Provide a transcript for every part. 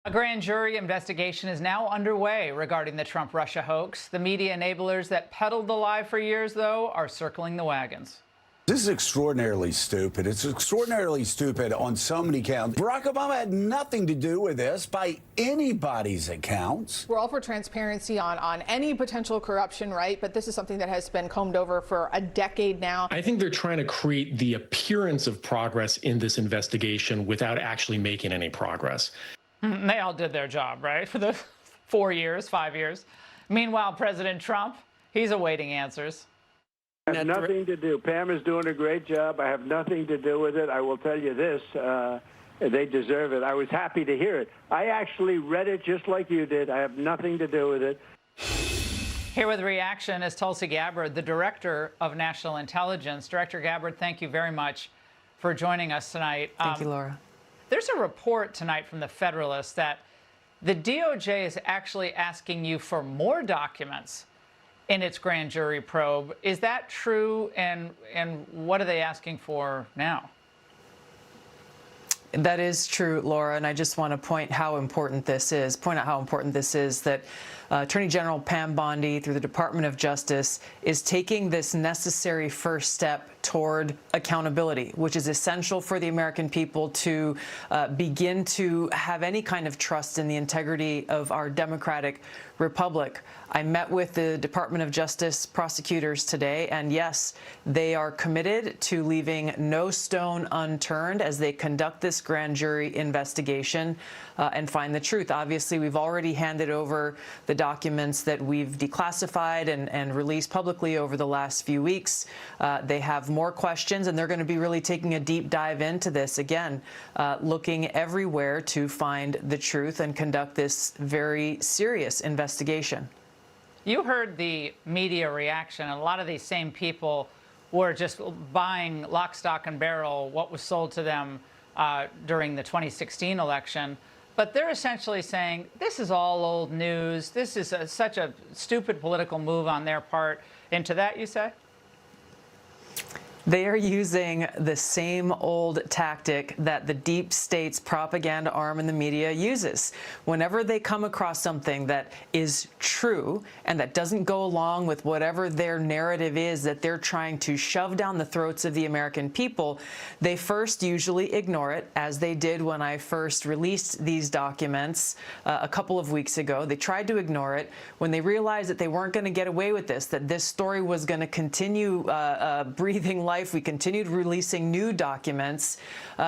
A grand jury investigation is now underway regarding the Trump-Russia hoax. The media enablers that peddled the lie for years, though, are circling the wagons. This is extraordinarily stupid. It's extraordinarily stupid on so many counts. Barack Obama had nothing to do with this by anybody's accounts. We're all for transparency on any potential corruption, right? But this is something that has been combed over for a decade now. I think they're trying to create the appearance of progress in this investigation without actually making any progress. They all did their job, right? For the 4 years, 5 years. Meanwhile, President Trump, he's awaiting answers. I have nothing to do. Pam is doing a great job. I have nothing to do with it. I will tell you this. They deserve it. I was happy to hear it. I actually read it just like you did. I have nothing to do with it. Here with reaction is Tulsi Gabbard, the Director of National Intelligence. Director Gabbard, thank you very much for joining us tonight. Thank you, Laura. There's a report tonight from the Federalist that the DOJ is actually asking you for more documents in its grand jury probe. Is that true? And what are they asking for now? That is true, Laura, and I just want to point out how important this is, that Attorney General Pam Bondi, through the Department of Justice, is taking this necessary first step toward accountability, which is essential for the American people to begin to have any kind of trust in the integrity of our democratic republic. I met with the Department of Justice prosecutors today, and yes, they are committed to leaving no stone unturned as they conduct this grand jury investigation and find the truth. Obviously, we've already handed over the documents that we've declassified and released publicly over the last few weeks. They have more questions, and they're going to be really taking a deep dive into this again, looking everywhere to find the truth and conduct this very serious investigation. You heard the media reaction, and a lot of these same people were just buying lock, stock, and barrel what was sold to them during the 2016 election. But they're essentially saying, this is all old news. This is such a stupid political move on their part. And to that, you say? They are using the same old tactic that the deep state's propaganda arm in the media uses. Whenever they come across something that is true and that doesn't go along with whatever their narrative is that they're trying to shove down the throats of the American people, they first usually ignore it, as they did when I first released these documents a couple of weeks ago. They tried to ignore it. When they realized that they weren't going to get away with this, that this story was going to continue breathing life, we continued releasing new documents,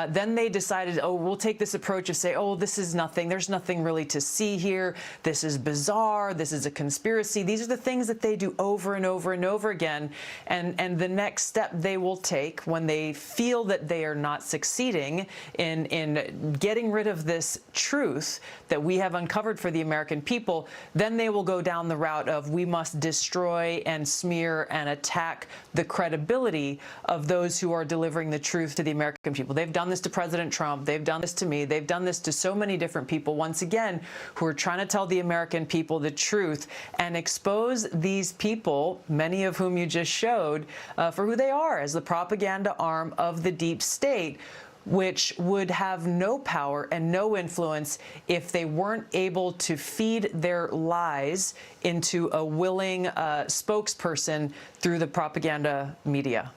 then they decided, oh, we'll take this approach of say, oh, this is nothing. There's nothing really to see here. This is bizarre. This is a conspiracy. These are the things that they do over and over and over again. And the next step they will take when they feel that they are not succeeding in getting rid of this truth that we have uncovered for the American people, then they will go down the route of we must destroy and smear and attack the credibility of those who are delivering the truth to the American people. They've done this to President Trump. They've done this to me. They've done this to so many different people, once again, who are trying to tell the American people the truth and expose these people, many of whom you just showed, for who they are as the propaganda arm of the deep state, which would have no power and no influence if they weren't able to feed their lies into a willing spokesperson through the propaganda media.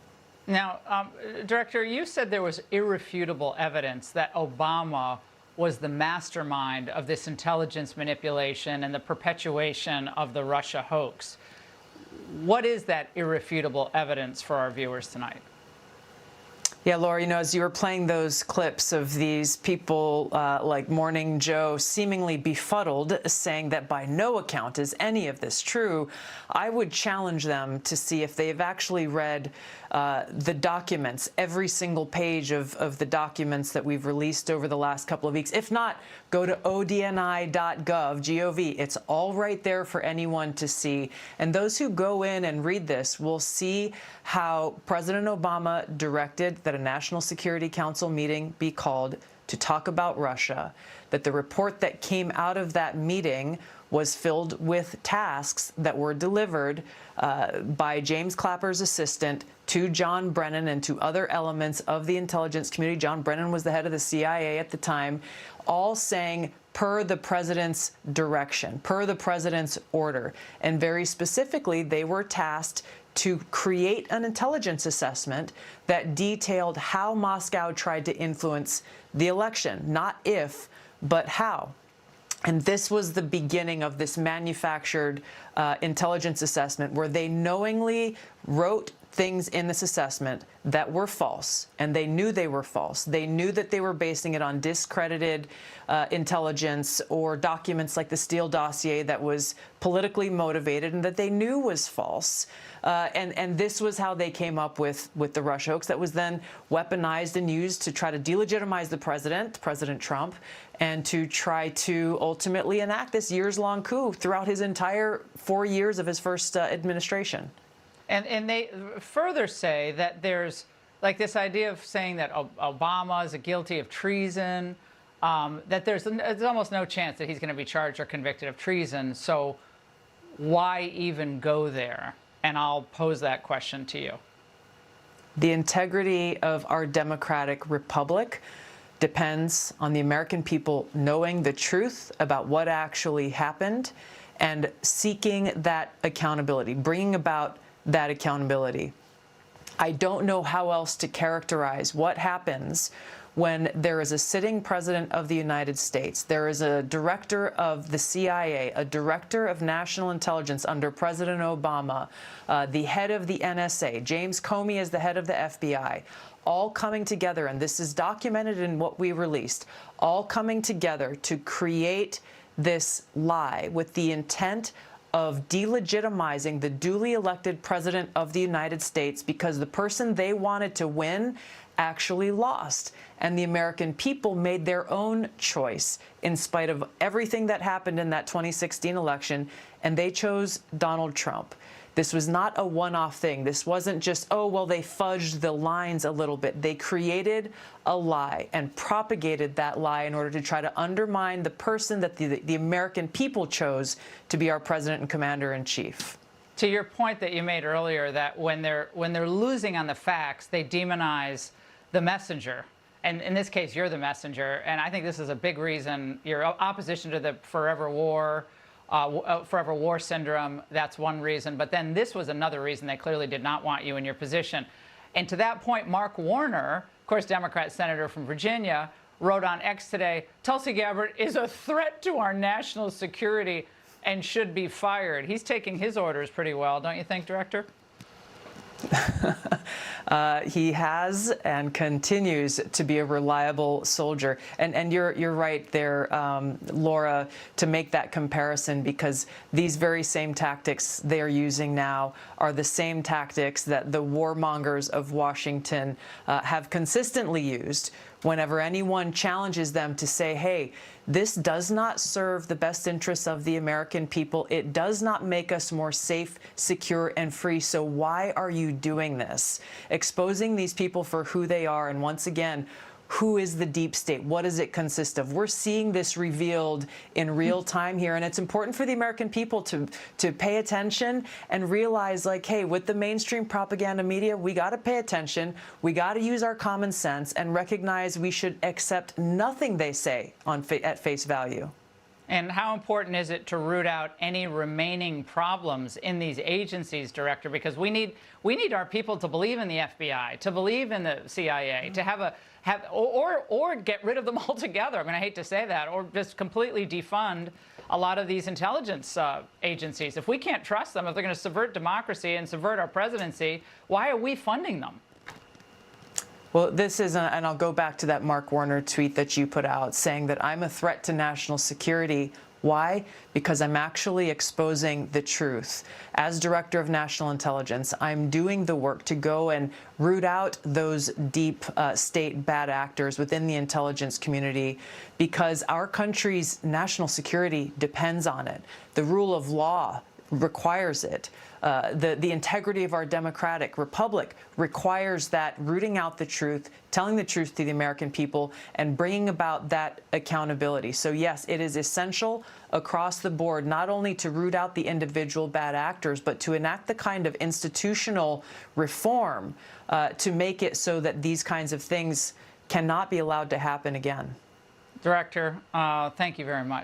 Now, Director, you said there was irrefutable evidence that Obama was the mastermind of this intelligence manipulation and the perpetuation of the Russia hoax. What is that irrefutable evidence for our viewers tonight? Yeah, Laura, you know, as you were playing those clips of these people like Morning Joe seemingly befuddled, saying that by no account is any of this true, I would challenge them to see if they've actually read the documents, every single page of the documents that we've released over the last couple of weeks. If not, go to odni.gov, It's all right there for anyone to see. And those who go in and read this will see how President Obama directed that a National Security Council meeting be called to talk about Russia, that the report that came out of that meeting was filled with tasks that were delivered by James Clapper's assistant to John Brennan and to other elements of the intelligence community. John Brennan was the head of the CIA at the time, all saying, per the president's direction, per the president's order. And very specifically, they were tasked to create an intelligence assessment that detailed how Moscow tried to influence the election, not if, but how. And this was the beginning of this manufactured intelligence assessment where they knowingly wrote things in this assessment that were false, and they knew they were false. They knew that they were basing it on discredited intelligence or documents like the Steele dossier that was politically motivated and that they knew was false. And this was how they came up with the Russia hoax that was then weaponized and used to try to delegitimize the president, President Trump, and to try to ultimately enact this years-long coup throughout his entire 4 years of his first administration. And they further say that there's like this idea of saying that Obama is guilty of treason, that there's almost no chance that he's going to be charged or convicted of treason. So why even go there? And I'll pose that question to you. The integrity of our democratic republic depends on the American people knowing the truth about what actually happened and seeking that accountability, bringing about that accountability. I don't know how else to characterize what happens when there is a sitting president of the United States, there is a director of the CIA, a director of national intelligence under President Obama, the head of the NSA, James Comey is the head of the FBI, all coming together, and this is documented in what we released, all coming together to create this lie with the intent of delegitimizing the duly elected president of the United States because the person they wanted to win actually lost. And the American people made their own choice in spite of everything that happened in that 2016 election, and they chose Donald Trump. This was not a one-off thing. This wasn't just, oh, well, they fudged the lines a little bit. They created a lie and propagated that lie in order to try to undermine the person that the American people chose to be our president and commander-in-chief. To your point that you made earlier, that when they're losing on the facts, they demonize the messenger. And in this case, you're the messenger. And I think this is a big reason your opposition to the forever war syndrome, that's one reason. But then this was another reason they clearly did not want you in your position. And to that point, Mark Warner, of course, Democrat senator from Virginia, wrote on X today, Tulsi Gabbard is a threat to our national security and should be fired. He's taking his orders pretty well, don't you think, Director? He has and continues to be a reliable soldier. And you're right there, Laura, to make that comparison, because these very same tactics they are using now are the same tactics that the warmongers of Washington have consistently used whenever anyone challenges them to say, hey, this does not serve the best interests of the American people. It does not make us more safe, secure, and free. So why are you doing this? Exposing these people for who they are. And once again, who is the deep state? What does it consist of? We're seeing this revealed in real time here. And it's important for the American people to pay attention and realize, like, hey, with the mainstream propaganda media, we got to pay attention. We got to use our common sense and recognize we should accept nothing they say at face value. And how important is it to root out any remaining problems in these agencies, Director? Because we need our people to believe in the FBI, to believe in the CIA, to or get rid of them altogether. I mean, I hate to say that, or just completely defund a lot of these intelligence agencies. If we can't trust them, if they're going to subvert democracy and subvert our presidency, why are we funding them? Well, this is, and I'll go back to that Mark Warner tweet that you put out saying that I'm a threat to national security. Why? Because I'm actually exposing the truth. As Director of National Intelligence, I'm doing the work to go and root out those deep state bad actors within the intelligence community, because our country's national security depends on it. The rule of law requires it. The integrity of our democratic republic requires that rooting out the truth, telling the truth to the American people, and bringing about that accountability. So yes, it is essential across the board, not only to root out the individual bad actors, but to enact the kind of institutional reform to make it so that these kinds of things cannot be allowed to happen again. Director, thank you very much.